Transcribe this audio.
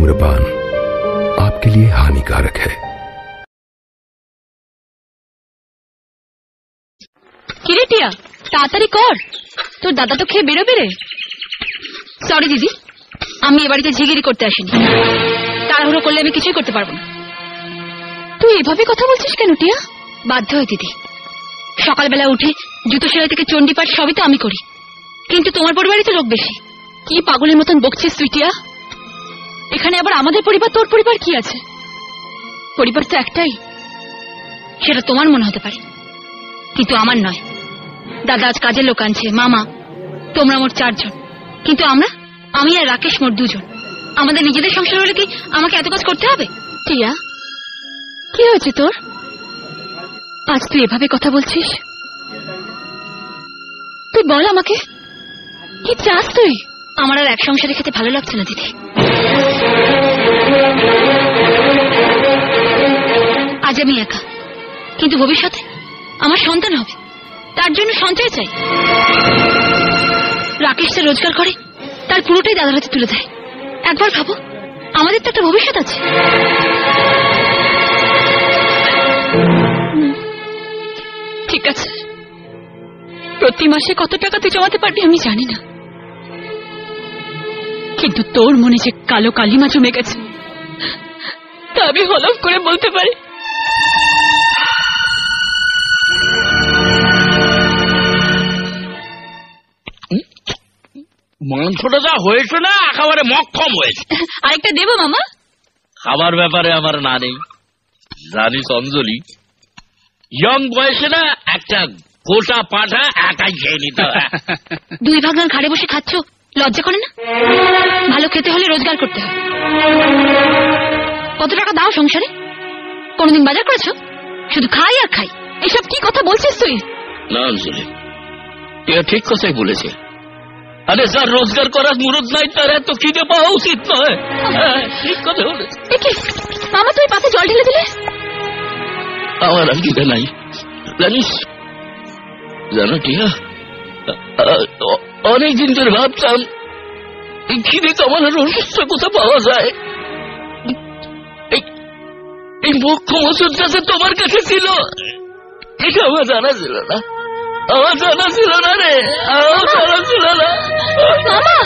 धूम्रपान आपके लिए हानिकारक है। কিরে টিয়া, তাড়াতাড়ি কর, তোর দাদা তো খেয়ে বেরোবে রে। সরি দিদি, আমি এ বাড়িতে ঝিগিরি করতে আসিনি। তাড়াহুড়ো করলে আমি কিছুই করতে পারবো না। তুই এভাবে কথা বলছিস কেন টিয়া? বাধ্য হই দিদি, সকালবেলা উঠে জুতো সেলাই থেকে চণ্ডীপাঠ সবই তো আমি করি, কিন্তু তোমার পরিবারই তো লোক বেশি। কি পাগলের মতন বকছিস তুই টিয়া? এখানে আবার আমাদের পরিবার তোর পরিবার কি আছে? পরিবার তো একটাই, সেটা তোমার মনে হতে পারে কিন্তু আমার নয়। দাদা আজ কাজের লোক আনছে, মামা, তোমরা মোট 4 জন, কিন্তু আমি আর রাকেশ মোট 2 জন। আমাদের নিজেদের সংসার হলে কি আমাকে এত কাজ করতে হবে? টিয়া, কি হয়েছে তোর? আজ তুই এভাবে কথা বলছিস? তুই বল আমাকে, কি চাস তুই? আমার আর এক সংসারে খেতে ভালো লাগছে না দিদি। আজ আমি একা, কিন্তু ভবিষ্যতে আমার সন্তান হবে, তার জন্য সঞ্চয় চাই। রাকেশ যে রোজগার করে তার পুরোটাই দাদার হাতে তুলে দেয়। একবার ভাবো, আমাদের তো একটা ভবিষ্যৎ আছে। ঠিক আছে, প্রতি মাসে কত টাকা তুই জমাতে পারবি আমি জানি না, কিন্তু তোর মনে যে কালো কালিমা জমে গেছে তা আমি হলফ করে বলতে পারি। মাংসটা যা হয়েছে না একেবারে মক্ষম হয়েছে। আরেকটা দেবো মামা? খাবার ব্যাপারে আমার না নেই, জানিস অঞ্জলি, ইয়ং বয়সে না একটা গোটা পাঠা একাই খেয়ে নিতে হয়। 2 ভাগনার ঘাড়ে বসে খাচ্ছ, লজ্জা করে না? ভালো খেতে হলে রোজগার করতে হয়। কত টাকা দাও সংসারে? কোনদিন বাজার করেছো? শুধু খাই আর খাই। এসব কি কথা বলছিস তুই? না অঞ্জলি, এ ঠিক কথাই বলেছে। আরে যার রোজগার করার মুরত নাই তার এত খিদে পাওয়া উচিত নয়। ঠিক কথা বলেছে। মামা তুই পাতে জল ঢেলে দিলে? আমার আর খিদে নাই জানিস, জানো টিয়া, অনেকদিন ধরে ভাবতাম খিদে কামানোর অসুস্থ কোথা পাওয়া যায়। এই মোক্ষম ওষুধটা যে তোমার কাছে ছিল এটা আমার জানা ছিল না, আমার জানা ছিল না রে, আমার জানা ছিল না। মামা